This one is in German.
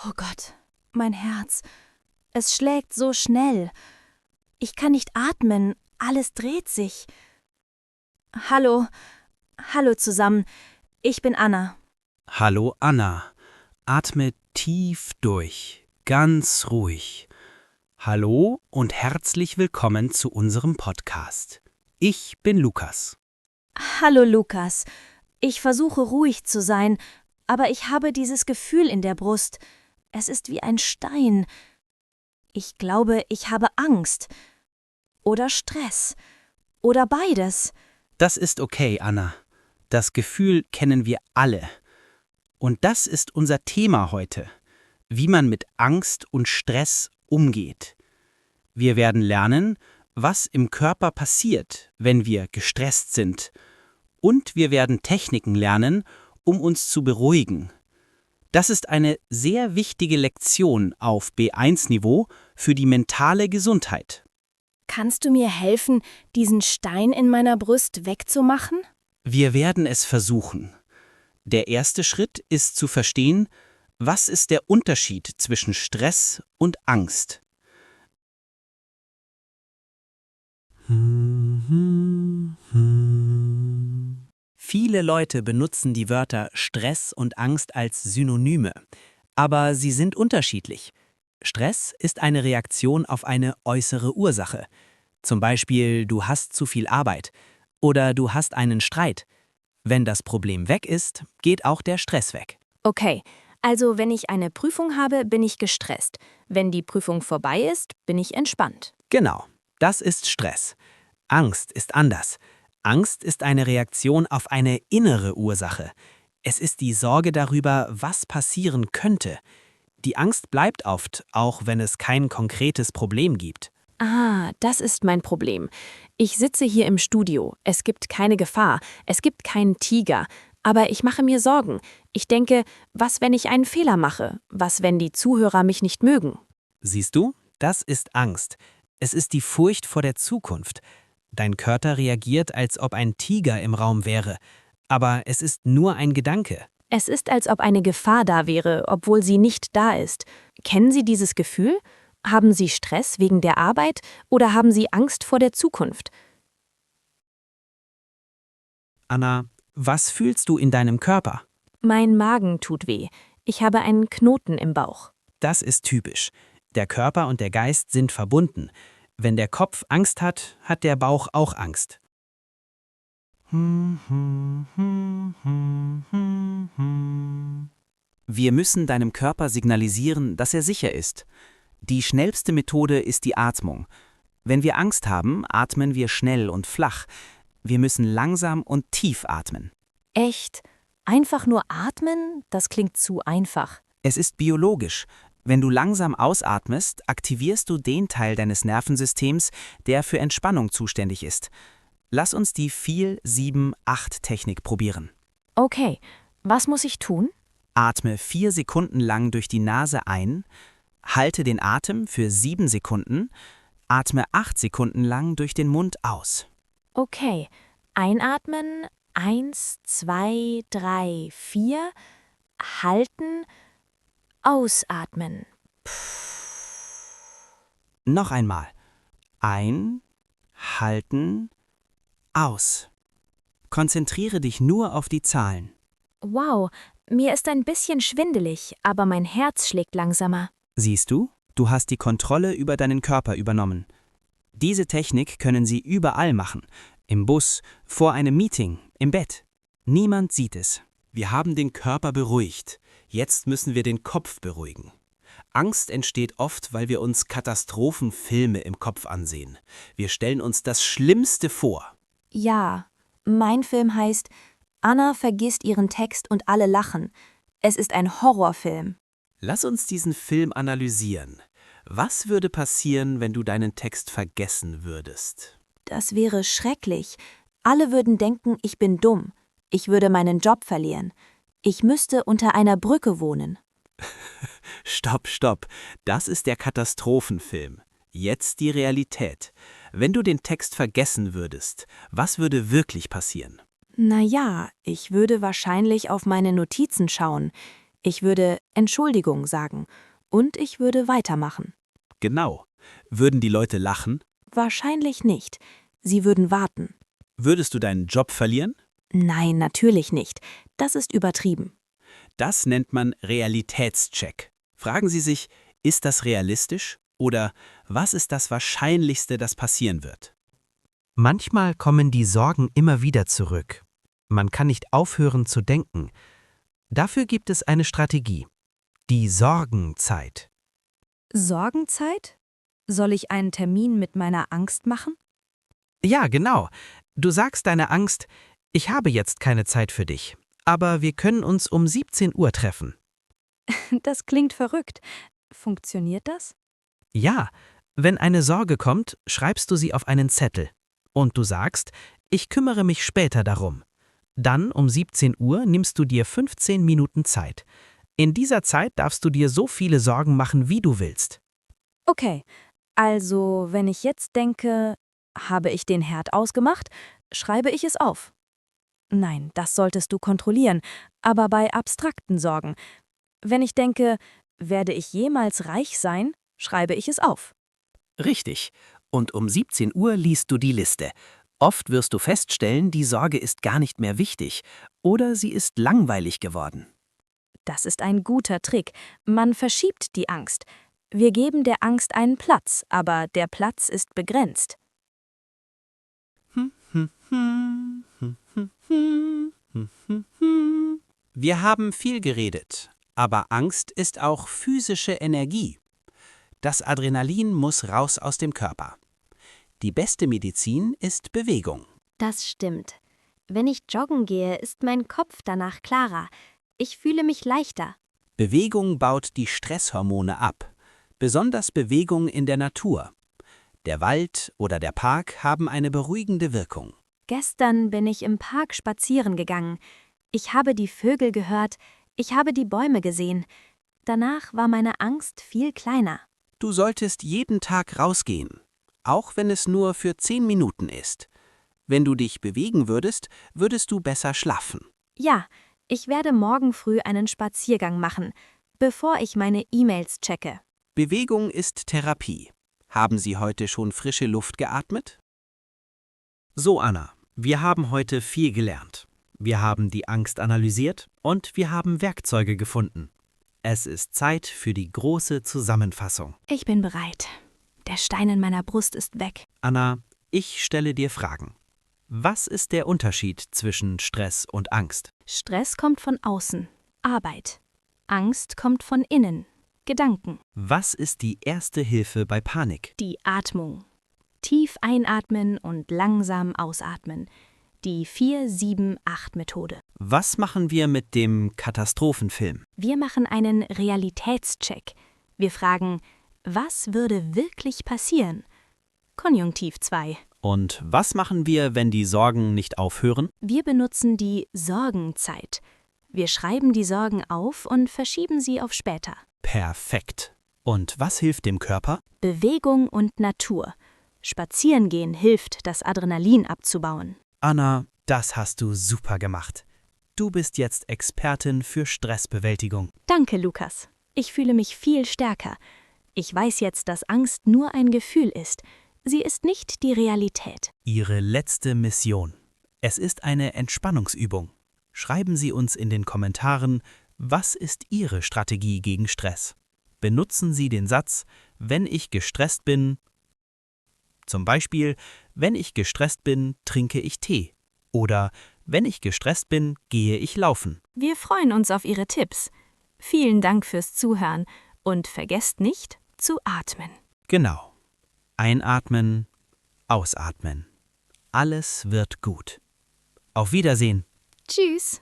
Oh Gott, mein Herz. Es schlägt so schnell. Ich kann nicht atmen, alles dreht sich. Hallo, hallo zusammen. Ich bin Anna. Hallo Anna, atme tief durch, ganz ruhig. Hallo und herzlich willkommen zu unserem Podcast. Ich bin Lukas. Hallo Lukas. Ich versuche ruhig zu sein, aber ich habe dieses Gefühl in der Brust. Es ist wie ein Stein. Ich glaube, ich habe Angst. Oder Stress. Oder beides. Das ist okay, Anna. Das Gefühl kennen wir alle. Und das ist unser Thema heute, wie man mit Angst und Stress umgeht. Wir werden lernen, was im Körper passiert, wenn wir gestresst sind. Und wir werden Techniken lernen, um uns zu beruhigen. Das ist eine sehr wichtige Lektion auf B1-Niveau für die mentale Gesundheit. Kannst du mir helfen, diesen Stein in meiner Brust wegzumachen? Wir werden es versuchen. Der erste Schritt ist zu verstehen, was ist der Unterschied zwischen Stress und Angst. Viele Leute benutzen die Wörter Stress und Angst als Synonyme, aber sie sind unterschiedlich. Stress ist eine Reaktion auf eine äußere Ursache. Zum Beispiel, du hast zu viel Arbeit oder du hast einen Streit. Wenn das Problem weg ist, geht auch der Stress weg. Okay, also wenn ich eine Prüfung habe, bin ich gestresst. Wenn die Prüfung vorbei ist, bin ich entspannt. Genau, das ist Stress. Angst ist anders. Angst ist eine Reaktion auf eine innere Ursache. Es ist die Sorge darüber, was passieren könnte. Die Angst bleibt oft, auch wenn es kein konkretes Problem gibt. Ah, das ist mein Problem. Ich sitze hier im Studio. Es gibt keine Gefahr. Es gibt keinen Tiger. Aber ich mache mir Sorgen. Ich denke, was, wenn ich einen Fehler mache? Was, wenn die Zuhörer mich nicht mögen? Siehst du, das ist Angst. Es ist die Furcht vor der Zukunft. Dein Körper reagiert, als ob ein Tiger im Raum wäre. Aber es ist nur ein Gedanke. Es ist, als ob eine Gefahr da wäre, obwohl sie nicht da ist. Kennen Sie dieses Gefühl? Haben Sie Stress wegen der Arbeit oder haben Sie Angst vor der Zukunft? Anna, was fühlst du in deinem Körper? Mein Magen tut weh. Ich habe einen Knoten im Bauch. Das ist typisch. Der Körper und der Geist sind verbunden. Wenn der Kopf Angst hat, hat der Bauch auch Angst. Wir müssen deinem Körper signalisieren, dass er sicher ist. Die schnellste Methode ist die Atmung. Wenn wir Angst haben, atmen wir schnell und flach. Wir müssen langsam und tief atmen. Echt? Einfach nur atmen? Das klingt zu einfach. Es ist biologisch. Wenn du langsam ausatmest, aktivierst du den Teil deines Nervensystems, der für Entspannung zuständig ist. Lass uns die 4-7-8-Technik probieren. Okay, was muss ich tun? Atme 4 Sekunden lang durch die Nase ein, halte den Atem für 7 Sekunden, atme 8 Sekunden lang durch den Mund aus. Okay, einatmen, 1, 2, 3, 4, halten, ausatmen. Noch einmal. Ein, halten, aus. Konzentriere dich nur auf die Zahlen. Wow, mir ist ein bisschen schwindelig, aber mein Herz schlägt langsamer. Siehst du, du hast die Kontrolle über deinen Körper übernommen. Diese Technik können Sie überall machen. Im Bus, vor einem Meeting, im Bett. Niemand sieht es. Wir haben den Körper beruhigt. Jetzt müssen wir den Kopf beruhigen. Angst entsteht oft, weil wir uns Katastrophenfilme im Kopf ansehen. Wir stellen uns das Schlimmste vor. Ja, mein Film heißt Anna vergisst ihren Text und alle lachen. Es ist ein Horrorfilm. Lass uns diesen Film analysieren. Was würde passieren, wenn du deinen Text vergessen würdest? Das wäre schrecklich. Alle würden denken, ich bin dumm. Ich würde meinen Job verlieren. Ich müsste unter einer Brücke wohnen. Stopp. Das ist der Katastrophenfilm. Jetzt die Realität. Wenn du den Text vergessen würdest, was würde wirklich passieren? Na ja, ich würde wahrscheinlich auf meine Notizen schauen. Ich würde Entschuldigung sagen und ich würde weitermachen. Genau. Würden die Leute lachen? Wahrscheinlich nicht. Sie würden warten. Würdest du deinen Job verlieren? Nein, natürlich nicht. Das ist übertrieben. Das nennt man Realitätscheck. Fragen Sie sich, ist das realistisch? Oder was ist das Wahrscheinlichste, das passieren wird? Manchmal kommen die Sorgen immer wieder zurück. Man kann nicht aufhören zu denken. Dafür gibt es eine Strategie. Die Sorgenzeit. Sorgenzeit? Soll ich einen Termin mit meiner Angst machen? Ja, genau. Du sagst deiner Angst, ich habe jetzt keine Zeit für dich, aber wir können uns um 17 Uhr treffen. Das klingt verrückt. Funktioniert das? Ja, wenn eine Sorge kommt, schreibst du sie auf einen Zettel. Und du sagst, ich kümmere mich später darum. Dann um 17 Uhr nimmst du dir 15 Minuten Zeit. In dieser Zeit darfst du dir so viele Sorgen machen, wie du willst. Okay, also wenn ich jetzt denke, habe ich den Herd ausgemacht, schreibe ich es auf. Nein, das solltest du kontrollieren, aber bei abstrakten Sorgen. Wenn ich denke, werde ich jemals reich sein, schreibe ich es auf. Richtig. Und um 17 Uhr liest du die Liste. Oft wirst du feststellen, die Sorge ist gar nicht mehr wichtig oder sie ist langweilig geworden. Das ist ein guter Trick. Man verschiebt die Angst. Wir geben der Angst einen Platz, aber der Platz ist begrenzt. Wir haben viel geredet, aber Angst ist auch physische Energie. Das Adrenalin muss raus aus dem Körper. Die beste Medizin ist Bewegung. Das stimmt. Wenn ich joggen gehe, ist mein Kopf danach klarer. Ich fühle mich leichter. Bewegung baut die Stresshormone ab, besonders Bewegung in der Natur. Der Wald oder der Park haben eine beruhigende Wirkung. Gestern bin ich im Park spazieren gegangen. Ich habe die Vögel gehört, ich habe die Bäume gesehen. Danach war meine Angst viel kleiner. Du solltest jeden Tag rausgehen, auch wenn es nur für 10 Minuten ist. Wenn du dich bewegen würdest, würdest du besser schlafen. Ja, ich werde morgen früh einen Spaziergang machen, bevor ich meine E-Mails checke. Bewegung ist Therapie. Haben Sie heute schon frische Luft geatmet? So, Anna, wir haben heute viel gelernt. Wir haben die Angst analysiert und wir haben Werkzeuge gefunden. Es ist Zeit für die große Zusammenfassung. Ich bin bereit. Der Stein in meiner Brust ist weg. Anna, ich stelle dir Fragen. Was ist der Unterschied zwischen Stress und Angst? Stress kommt von außen, Arbeit. Angst kommt von innen, Gedanken. Was ist die erste Hilfe bei Panik? Die Atmung. Tief einatmen und langsam ausatmen. Die 4-7-8-Methode. Was machen wir mit dem Katastrophenfilm? Wir machen einen Realitätscheck. Wir fragen, was würde wirklich passieren? Konjunktiv 2. Und was machen wir, wenn die Sorgen nicht aufhören? Wir benutzen die Sorgenzeit. Wir schreiben die Sorgen auf und verschieben sie auf später. Perfekt. Und was hilft dem Körper? Bewegung und Natur. Spazierengehen hilft, das Adrenalin abzubauen. Anna, das hast du super gemacht. Du bist jetzt Expertin für Stressbewältigung. Danke, Lukas. Ich fühle mich viel stärker. Ich weiß jetzt, dass Angst nur ein Gefühl ist. Sie ist nicht die Realität. Ihre letzte Mission. Es ist eine Entspannungsübung. Schreiben Sie uns in den Kommentaren, was ist Ihre Strategie gegen Stress? Benutzen Sie den Satz, wenn ich gestresst bin. Zum Beispiel, wenn ich gestresst bin, trinke ich Tee. Oder wenn ich gestresst bin, gehe ich laufen. Wir freuen uns auf Ihre Tipps. Vielen Dank fürs Zuhören und vergesst nicht zu atmen. Genau. Einatmen, ausatmen. Alles wird gut. Auf Wiedersehen. Tschüss.